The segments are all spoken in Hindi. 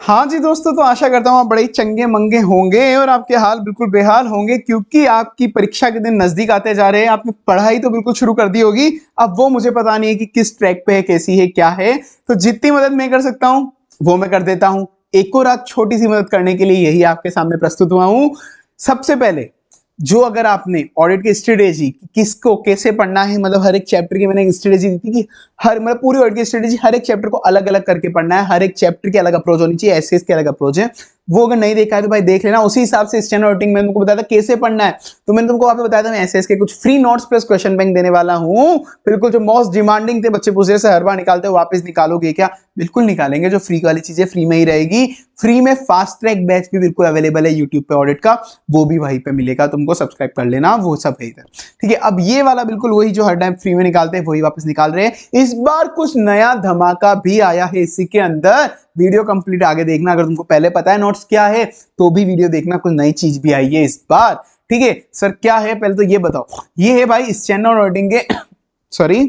हाँ जी दोस्तों, तो आशा करता हूँ आप बड़े ही चंगे मंगे होंगे और आपके हाल बिल्कुल बेहाल होंगे, क्योंकि आपकी परीक्षा के दिन नजदीक आते जा रहे हैं। आपने पढ़ाई तो बिल्कुल शुरू कर दी होगी, अब वो मुझे पता नहीं है कि किस ट्रैक पे है, कैसी है, क्या है। तो जितनी मदद मैं कर सकता हूँ वो मैं कर देता हूँ। एक और आज छोटी सी मदद करने के लिए यही आपके सामने प्रस्तुत हुआ हूँ। सबसे पहले, जो अगर आपने ऑडिट की स्ट्रेटेजी किसको कैसे पढ़ना है, मतलब हर एक चैप्टर की मैंने एक स्ट्रेटेजी दी थी कि हर मतलब पूरी ऑडिट की स्ट्रेटेजी हर एक चैप्टर को अलग अलग करके पढ़ना है, हर एक चैप्टर की अलग अप्रोच होनी चाहिए, एसएस के अलग अप्रोच है। वो अगर नहीं देखा है तो भाई देख लेना। उसी हिसाब से स्टैंडर्ड ऑडिटिंग में तुमको बताया था कैसे पढ़ना है। तो मैंने तुमको वहां पे बताया था मैं एसएस के कुछ free notes plus question bank देने वाला हूं। बिल्कुल जो मोस्ट डिमांडिंग थे, बच्चे पूछ रहे थे हर बार निकालते हो वापस निकालोगे क्या? बिल्कुल निकालेंगे। जो फ्री वाली चीजें फ्री में ही रहेगी। फ्री में फास्ट ट्रैक बैच भी बिल्कुल अवेलेबल है यूट्यूब पे ऑडिट का, वो भी वहीं पे मिलेगा, तुमको सब्सक्राइब कर लेना, वो सब है इधर। ठीक है, अब ये वाला बिल्कुल वही जो हर टाइम फ्री में निकालते हैं वही वापस निकाल रहे हैं। इस बार कुछ नया धमाका भी आया है इसी के अंदर। वीडियो कंप्लीट आगे देखना, अगर तुमको पहले पता है नोट्स क्या है तो भी वीडियो देखना, कुछ नई चीज भी आई है इस बार। ठीक है सर, क्या है पहले तो ये बताओ। ये है भाई स्टैंडर्ड ऑडिटिंग के सॉरी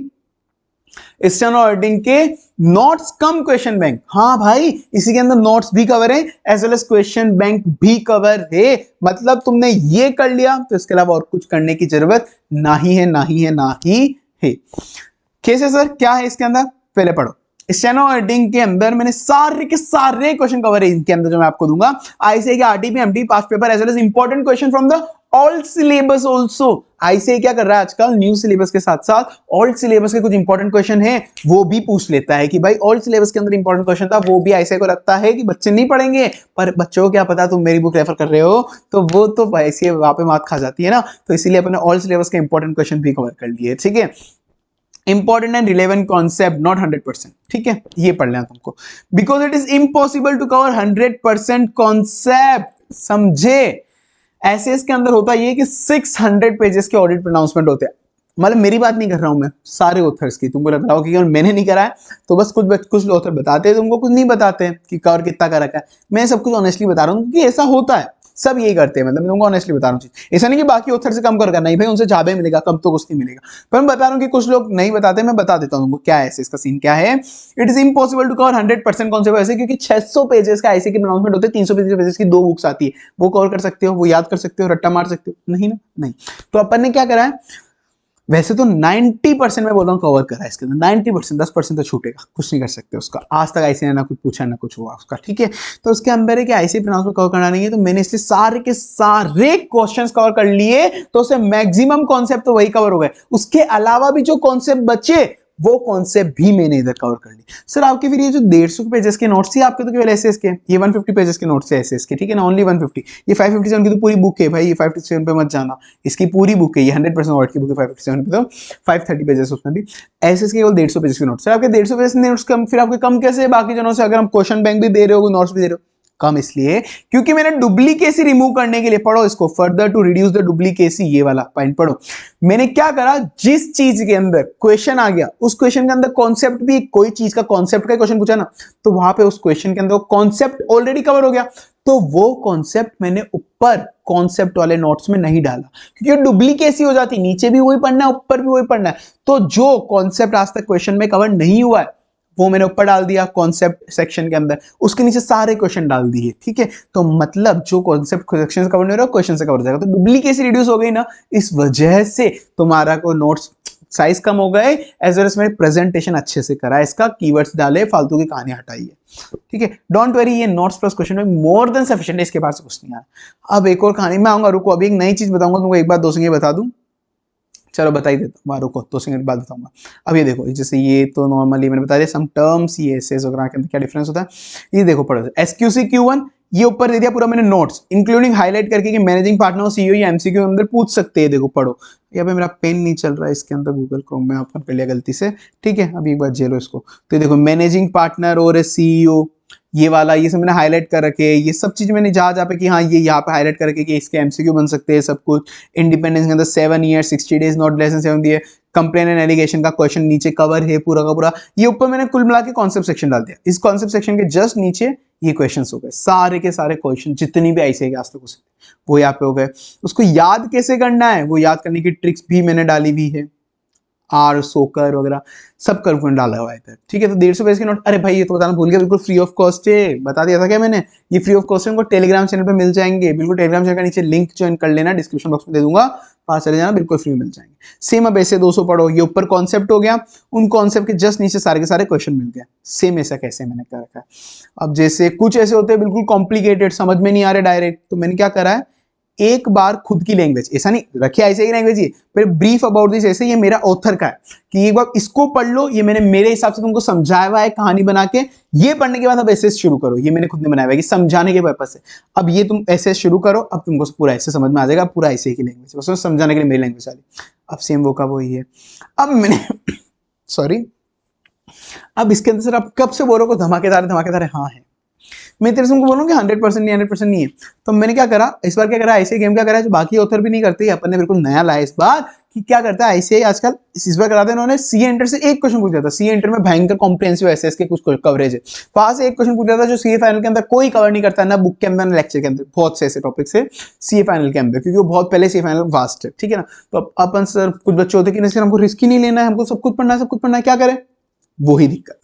स्टैंडर्ड ऑडिटिंग के नोट्स कम क्वेश्चन बैंक। हाँ भाई, इसी के अंदर नोट्स भी कवर है as well as question bank भी कवर है। मतलब तुमने ये कर लिया तो इसके अलावा और कुछ करने की जरूरत नहीं है, नहीं है, नहीं है। कैसे सर, क्या है इसके अंदर, पहले पढ़ो। स्टेनो ऑडिटिंग के अंदर मैंने सारे के सारे क्वेश्चन कवर है इनके अंदर जो मैं आपको दूंगा। आईसीआई के RTP MT past paper as well as important question from the old syllabus also. ICI क्या कर रहा है आजकल, न्यू सिलेबस के साथ साथ ओल्ड सिलेबस के कुछ इंपॉर्टेंट क्वेश्चन है वो भी पूछ लेता है कि भाई ओल्ड सिलेबस के अंदर इंपॉर्टेंट क्वेश्चन था, वो भी आईसीआई को लगता है कि बच्चे नहीं पढ़ेंगे, पर बच्चों को क्या पता, तुम मेरी बुक रेफर कर रहे हो तो वो तो ऐसी वहां पे मात खा जाती है ना। तो इसीलिए अपने ओल्ड सिलेबस के इंपॉर्टेंट क्वेश्चन भी कवर कर लिए। ठीक है, important and relevant concept not 100%। ठीक है, ये पढ़ लेना तुमको, because it is impossible to cover 100% concept. समझे? एसएस के अंदर होता ये कि 600 पेजेस के ऑडिट प्रोनाउंसमेंट होते हैं। मतलब मेरी बात नहीं कर रहा हूं मैं, सारे ऑथर्स की। तुमको लग रहा हो कि मैंने नहीं करा है तो बस कुछ ऑथर बताते हैं तुमको, कुछ नहीं बताते कि कवर कितना कर रखा है। मैं सब कुछ ऑनेस्टली बता रहा हूँ क्योंकि ऐसा होता है, सब यही करते हैं। मतलब मैं तुमको ऑनेस्टली बता रहा हूँ, ऐसा नहीं कि बाकी ऑथर से कम कर नहीं भाई, उनसे ज्यादा मिलेगा, कम तो कुछ नहीं मिलेगा। पर मैं बता रहा हूँ कि कुछ लोग नहीं बताते, मैं बता देता हूँ तुमको क्या है इसका सीन क्या है। It is impossible to cover 100% concept ऐसे, क्योंकि 600 पेजेस का ऐसे के प्रोनाउंसमेंट होते हैं, 300 पेजेस की 2 बुक्स आती है, वो कवर कर सकते हो, वो याद कर सकते हो, रट्टा मार सकते हो? नहीं ना, नहीं। तो अपन ने क्या करा है, वैसे तो 90% मैं बोल रहा हूँ कवर करा है इसके अंदर, 90%, 10% तो छूटेगा, कुछ नहीं कर सकते उसका। आज तक ऐसे ना कुछ पूछा ना कुछ हुआ उसका। ठीक है, तो उसके अंदर है कि ऐसे प्रोनाउंस में कवर करना नहीं है, तो मैंने इसलिए सारे के सारे क्वेश्चंस कवर कर लिए, तो उससे मैक्सिमम कॉन्सेप्ट तो वही कवर हो गए। उसके अलावा भी जो कॉन्सेप्ट बचे वो कॉन्सेप्ट भी मैंने इधर कवर कर ली। सर आपके फिर ये जो 150 पेजेस के नोट्स थी आपके, तो केवल एसएस के, ये 150 पेजेस के नोट्स है एसएस के। ठीक है ना, ओनली 150। ये 557 की तो पूरी बुक है भाई, ये 557 पे मत जाना, इसकी पूरी बुक है, ये 100% ऑडिट की बुक है 557 पे, तो 530 पेजेस उसमें भी। एसएस के केवल 150 पेजेस के नोट्स। सर आपके 150 पेजेस नोट्स कम, फिर आपके कम कैसे है बाकी जनों से, अगर हम क्वेश्चन बैंक भी दे रहे हो, नोट्स भी दे रहे हो? कम इसलिए क्योंकि मैंने डुप्लीकेसी रिमूव करने के लिए, पढ़ो इसको, further to reduce the duplicacy, ये वाला पॉइंट पढ़ो। मैंने क्या करा, जिस चीज के अंदर क्वेश्चन आ गया उस क्वेश्चन के अंदर कॉन्सेप्ट भी, कोई चीज का कॉन्सेप्ट का क्वेश्चन पूछा ना, तो वहां पे उस क्वेश्चन के अंदर कॉन्सेप्ट ऑलरेडी कवर हो गया, तो वो कॉन्सेप्ट मैंने ऊपर कॉन्सेप्ट वाले नोट्स में नहीं डाला, क्योंकि डुप्लीकेसी हो जाती, नीचे भी वही पढ़ना है ऊपर भी वही पढ़ना है। तो जो कॉन्सेप्ट आज तक क्वेश्चन में कवर नहीं हुआ है वो मैंने ऊपर डाल दिया कॉन्सेप्ट सेक्शन के अंदर, उसके नीचे सारे क्वेश्चन डाल दिए। ठीक है, तो मतलब जो कॉन्सेप्ट सेक्शन से कवर नहीं हो रहा क्वेश्चन से कवर हो जाएगा, तो डुप्लीकेसी रिड्यूस हो गई ना, इस वजह से तुम्हारा को नोट्स साइज कम हो गए, एज वेल एज मैंने प्रेजेंटेशन अच्छे से करा, इसका कीवर्ड्स डाले, फालतू की कहानी हटाई है। ठीक है, डोंट वरी, ये नोट्स प्लस क्वेश्चन में मोर देन सफिशिएंट है, इसके बाद से कुछ नहीं आया। अब एक और कहानी में आऊंगा, रुको, अभी एक नई चीज बताऊंगा तुमको, एक बात 2 सेकंड बता दूं, चलो बता ही देता हूँ, रुको 2 सेकंड बाद बताऊंगा। अब ये देखो, जैसे ये तो नॉर्मली मैंने बता दिया, सम टर्म्स, ये एसएस वगैरह के अंदर क्या डिफरेंस होता है, ये देखो पढ़ो। एसक्यूसी Q1 ये ऊपर दे दिया पूरा मैंने नोट्स, इंक्लूडिंग हाईलाइट करके कि मैनेजिंग पार्टनर और सीईओ या एमसीक्यू अंदर पूछ सकते हैं। देखो पढ़ो, यहाँ पे मेरा पेन नहीं चल रहा है इसके अंदर, गूगल क्रोम में ओपन कर लिया गलती से। ठीक है, अभी एक बार झेलो इसको। तो देखो मैनेजिंग पार्टनर और सीईओ, ये वाला, ये सब मैंने हाईलाइट कर रखे हैं, ये सब चीज मैंने जहां पे कि हाँ ये यहाँ पे हाईलाइट कर रखे कि इसके एमसीक्यू बन सकते हैं सब कुछ। इंडिपेंडेंस के अंदर 7 year 60 days not less than 7 दिए। कंप्लेन एंड एलिगेशन का क्वेश्चन नीचे कवर है पूरा का पूरा। ये ऊपर मैंने कुल मिला के कॉन्सेप्ट सेक्शन डाल दिया, इस कॉन्सेप्ट सेक्शन के जस्ट नीचे ये क्वेश्चन हो गए, सारे के सारे क्वेश्चन जितनी भी ऐसे आज तक वो यहाँ पे हो गए। उसको याद कैसे करना है, वो याद करने की ट्रिक्स भी मैंने डाली हुई है। आर सोकर वगैरह सब कर्व पॉइंट डाला हुआ है इधर, ठीक है। तो 150 पेज के नोट, अरे भाई ये तो बताना भूल गया, बिल्कुल फ्री ऑफ कॉस्ट है, बता दिया था क्या मैंने, ये फ्री ऑफ कॉस्ट है, उनको टेलीग्राम चैनल पे मिल जाएंगे, बिल्कुल टेलीग्राम चैनल का नीचे लिंक ज्वाइन कर लेना, डिस्क्रिप्शन बॉक्स में दे दूंगा, पास चले जाना, बिल्कुल फ्री मिल जाएंगे। सेम अब ऐसे 200 पढ़ो, ये ऊपर कॉन्सेप्ट हो गया, उन कॉन्सेप्ट के जस्ट नीचे सारे के सारे क्वेश्चन मिल गए, सेम ऐसा कैसे मैंने कर रखा है। अब जैसे कुछ ऐसे होते हैं बिल्कुल कॉम्प्लिकेटेड, समझ में नहीं आ रहे डायरेक्ट, तो मैंने क्या करा है, एक बार खुद की लैंग्वेज, ऐसा नहीं रखिए ऐसे ही लैंग्वेज, ये फिर ब्रीफ अबाउट दिस, ऐसे ये मेरा ऑथर का है कि एक बार इसको पढ़ लो, ये मैंने मेरे हिसाब से तुमको समझाया हुआ है कहानी बना के, ये पढ़ने के बाद अब ऐसे शुरू करो, ये मैंने खुद ने बनाया हुआ है कि समझाने के पर्पज से, अब ये तुम ऐसे शुरू करो, अब तुमको पूरा ऐसे समझ में आ जाएगा, पूरा ऐसे की लैंग्वेज, उसमें समझाने के लिए मेरी लैंग्वेज आ रही। अब सेम वो का वो ही है। अब मैंने सॉरी, अब इसके अंदर सर आप कब से बोलो को धमाकेदार धमाकेदार है, हाँ है, मैं तेरे से उनको बोलूँ कि 100% नहीं, 100% नहीं है। तो मैंने क्या करा इस बार, क्या करा ऐसे गेम क्या करा जो बाकी ऑथर भी नहीं करते, अपन ने बिल्कुल नया लाया इस बार, कि क्या करता है ऐसे ही आजकल इस बार कराते हैं इन्होंने, सी एंटर से एक क्वेश्चन पूछ जाता, सी एंटर में भयंकर कॉम्प्रिहेंसिव एसएस के कुछ कवरेज है, वहां से एक क्वेश्चन पूछ जाता जो सी फाइनल के अंदर कोई कवर नहीं करता, ना बुक के अंदर ना लेक्चर के अंदर, बहुत से ऐसे टॉपिक से सी फाइनल के अंदर, क्योंकि वो बहुत पहले सी फाइनल वास्ट है, ठीक है ना। तो अपन सर कुछ बच्चे होते कि हमको रिस्क ही नहीं लेना है, हमको सब कुछ पढ़ना है, सब कुछ पढ़ना है, क्या करें, वही दिक्कत।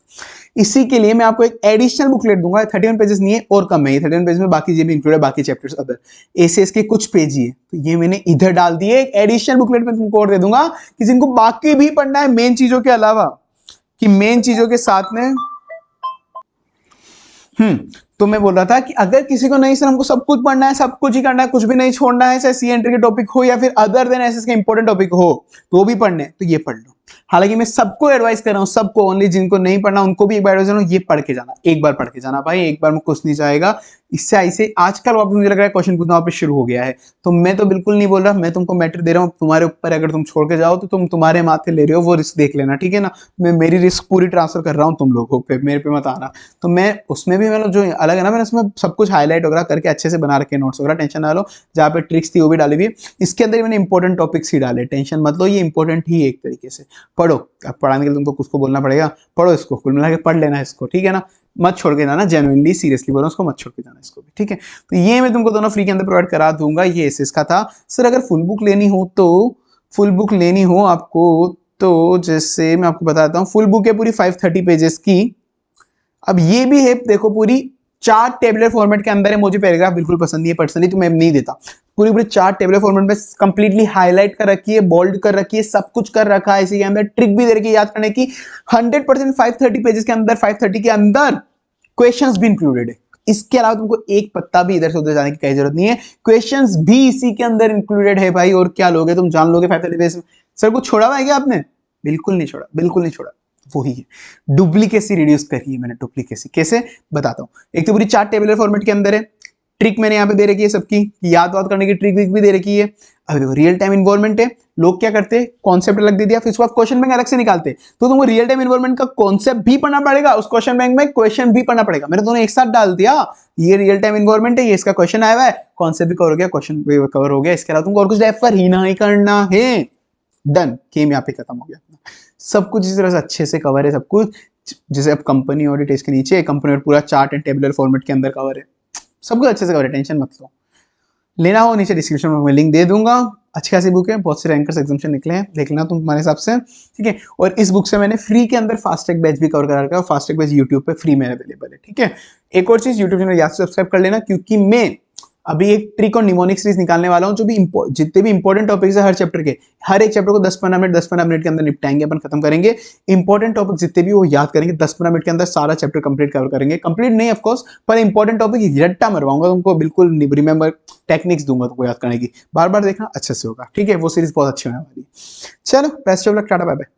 इसी के लिए मैं आपको एक एडिशनल बुकलेट दूंगा, 31 पेजेस नहीं है और कम है, 31 पेज में बाकी ये भी इंक्लूड है, बाकी चैप्टर्स अदर एसीएस के कुछ पेज ही है, तो ये मैंने इधर डाल दिए, एक एडिशनल बुकलेट में तुमको और दे दूंगा कि जिनको बाकी भी पढ़ना है मेन चीजों के अलावा, कि मेन चीजों के साथ में तो मैं बोल रहा था कि अगर किसी को नहीं सर हमको सब कुछ पढ़ना है, सब कुछ ही करना है, कुछ भी नहीं छोड़ना है, चाहे सी एंट्री के टॉपिक हो या फिर अदर देन एसएस के इंपॉर्टेंट टॉपिक हो तो भी पढ़ने, तो ये पढ़ लो। हालांकि मैं सबको एडवाइस कर रहा हूं, सबको, ओनली जिनको नहीं पढ़ना उनको भी एक बार एडवाइस कर रहा हूं, ये पढ़ के जाना, एक बार पढ़ के जाना भाई, एक बार में कुछ नहीं जाएगा। इससे ऐसे आजकल वापस मुझे लग रहा है क्वेश्चन पूछना वापस शुरू हो गया है, तो मैं तो बिल्कुल नहीं बोल रहा, मैं तुमको मैटर दे रहा हूँ तुम्हारे ऊपर, अगर तुम छोड़ के जाओ तो तुम तुम्हारे माथे ले रहे हो, वो रिस्क देख लेना, ठीक है ना। मैं मेरी रिस्क पूरी ट्रांसफर कर रहा हूँ तुम लोगों पे, मेरे पे मत आना। तो मैं उसमें भी मतलब जो अलग है ना, मैंने उसमें सब कुछ हाईलाइट वगैरह करके अच्छे से बना रखे नोट्स वगैरह, टेंशन ना लो, जहाँ पे ट्रिक्स थी वो भी डाली हुई, इसके अंदर मैंने इंपॉर्टेंट टॉपिक्स ही डाले, टेंशन मत लो, ये इंपॉर्टेंट ही एक तरीके से पढ़ो। अब पढ़ाने के लिए तुमको कुछ को बोलना पड़ेगा, पढ़ो इसको, कुल मिला के पढ़ लेना इसको, ठीक है ना, मत छोड़ के जाना, जेन्युइनली सीरियसली बोल रहा हूं, उसको मत छोड़ के जाना इसको भी, ठीक है। तो ये मैं तुमको दोनों फ्री के अंदर प्रोवाइड करा दूंगा, ये एसएस का था सर। अगर फुल बुक लेनी हो तो, फुल बुक लेनी हो आपको तो जैसे मैं आपको बताता हूँ, फुल बुक है पूरी 530 पेजेस की। अब ये भी है देखो, पूरी 4 टेबुलर फॉर्मेट के अंदर है, मुझे पैराग्राफ बिल्कुल पसंद नहीं है पर्सनली, तो मैं नहीं देता, पूरी पूरी 4 टेबुलर फॉर्मेट में कंप्लीटली हाईलाइट कर रखी है, बोल्ड कर रखी है, सब कुछ कर रखा है, इसी के अंदर ट्रिक भी दे रखी है याद करने की, 100% 530 पेजेस के अंदर, 530 के अंदर क्वेश्चंस भी इंक्लूडेड है। इसके अलावा तुमको एक पत्ता भी इधर से उधर जाने की कहीं जरूरत नहीं है, क्वेश्चंस भी इसी के अंदर इंक्लूडेड है भाई, और क्या लोगे तुम, जान लोगे 530 पेज। सर कुछ छोड़ा हुआ है क्या आपने, बिल्कुल नहीं छोड़ा, बिल्कुल नहीं छोड़ा, वही है, डुप्लीकेसी रिड्यूस करी है मैंने, डुप्लीकेसी कैसे बताता हूँ। एक तो पूरी 4 टेबुलर फॉर्मेट के अंदर है, ट्रिक मैंने यहाँ पे दे रखी है सबकी, याद वाद करने की ट्रिक भी दे रखी है। अब देखो रियल टाइम इन्वॉल्वमेंट है, लोग क्या करते हैं कॉन्सेप्ट अलग दे दिया, फिर उसके बाद क्वेश्चन बैंक अलग से निकालते, तो तुमको रियल टाइम इन्वॉल्वमेंट का कॉन्सेप्ट भी पढ़ना पड़ेगा, उस क्वेश्चन बैंक में क्वेश्चन भी पढ़ना पड़ेगा, मैंने दोनों एक साथ डाल दिया, ये रियल टाइम इन्वॉल्वमेंट है, ये इसका क्वेश्चन आया हुआ है, कॉन्सेप्ट भी कवर हो गया, क्वेश्चन भी कवर हो गया, इसके अलावा तुमको और कुछ रेफर ही नहीं करना है, डन, गेम यहाँ पे खत्म हो गया। सब कुछ इस तरह से अच्छे से कवर है, सब कुछ जैसे अब कंपनी ऑडिट इसके नीचे, कंपनी ऑडिट पूरा चार्ट एंड टेबुलर फॉर्मेट के अंदर कवर है, सब कुछ अच्छे से कवर है, टेंशन मत लो। लेना हो नीचे डिस्क्रिप्शन में मैं लिंक दे दूंगा, अच्छी खासी बुक है, बहुत से रैंकर्स एग्जामिनेशन निकले हैं, देख लेना तुम तुम्हारे हिसाब से, ठीक है। और इस बुक से मैंने फ्री के अंदर फास्ट ट्रैक बैच भी कवर करा रखा है, फास्ट ट्रैक बैच यूट्यूब पे फ्री में अवेलेबल है, ठीक है। एक और चीज, यूट्यूब चैनल याद से सब्सक्राइब कर लेना, क्योंकि मैं अभी एक ट्रिक और निमोनिक सीरीज निकालने वाला हूं, जो भी जितने भी इंपॉर्टेंट टॉपिक्स है हर चैप्टर के, हर एक चैप्टर को 10-15 मिनट के अंदर निपटाएंगे, अपन खत्म करेंगे, इंपॉर्टेंट टॉपिक जितने भी वो याद करेंगे, 10-15 मिनट के अंदर सारा चैप्टर कंप्लीट कवर करेंगे, कंप्लीट नहीं ऑफ कोर्स, पर इंपॉर्टेंट टॉपिक रट्टा मरवाऊंगा तुमको, बिल्कुल रिमेंबर टेक्निक्स दूंगा तुमको याद करने की, बार बार देखना अच्छे से होगा, ठीक है। वो सीरीज बहुत अच्छी होने वाली है। चलो best of luck, tata bye bye.